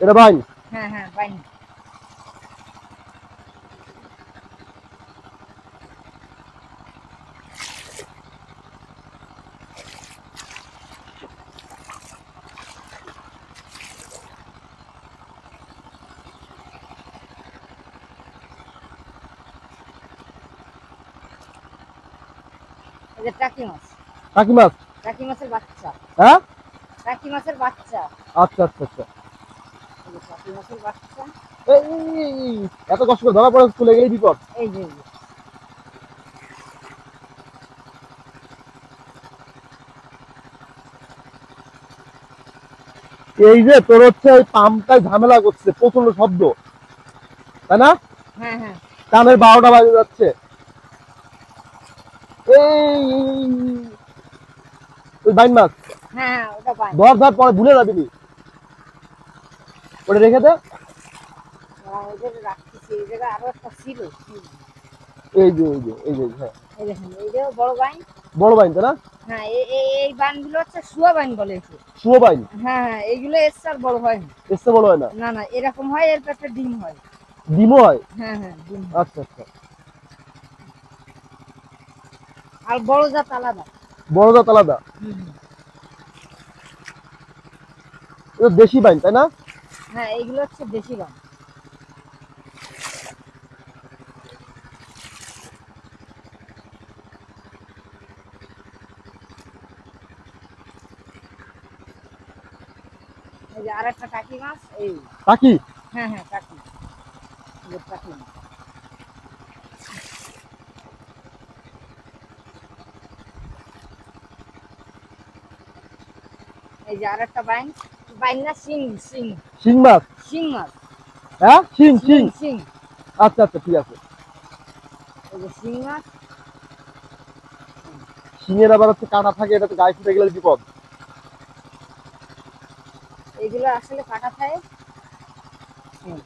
এটা বাইন। হ্যাঁ হ্যাঁ বাইন। এই যে টাকি মাছ। টাকি মাছ? টাকি মাছের বাচ্চা। হ্যাঁ, টাকি মাছের বাচ্চা। আচ্ছা আচ্ছা আচ্ছা। এই যে টাকি মাছের বাচ্চা। এই এত কষ্ট করে ধরা পড়ে চলে গেলেই বিপদ। এই যে এই যে তোর হচ্ছে ওই পাম্পটায় ঝামেলা করছে, প্রচন্ড শব্দ, তাই না? হ্যাঁ হ্যাঁ কানের 12টা বাজে যাচ্ছে। এই ওই বাইন মাছ। হ্যাঁ হ্যাঁ ওটা বাইন। ধর ধর, পরে ভুলে যাবি নি। ওটা রেখে দে। ওদের রাখতেছি, এই জায়গায় আরো একটা ছিল। এই যে এই যে এই যে, হ্যাঁ এই দেখেন এই যে বড় বাইন। বড় বাইন, তাই না? হ্যাঁ এই বাইনগুলো হচ্ছে শুয়া বাইন বলে একে। শুয়ো বাইন? হ্যাঁ হ্যাঁ এইগুলো এর চার বড় হয় না। এর চেয়ে বড় হয় না? না না এরকম হয়, এর পেটে ডিম হয়। ডিমও হয়? হ্যাঁ হ্যাঁ ডিম। আচ্ছা আচ্ছা। আর বড় জাত আলাদা। বড় জাত আলাদা? হুম। এটা দেশি বাইন, তাই না? হ্যাঁ এইগুলো হচ্ছে দেশি বাইন। এই যে আরেকটা টাকি মাছ এই। টাকি? হ্যাঁ হ্যাঁ টাকি। এই টাকি মাছ। এই যে আরেকটা বাইন। বাইন না শিং শিং। শিং মাছ? শিং মাছ। হ্যাঁ শিং শিং। শিং শিং। আচ্ছা আচ্ছা ঠিক আছে। এই যে শিং মাছ। শিঙের আবার হচ্ছে কাঁটা থাকে, এটা তো গায়ে ফুটে গেলে বিপদ। এইগুলো আসলে কাটা থাকে। হুম।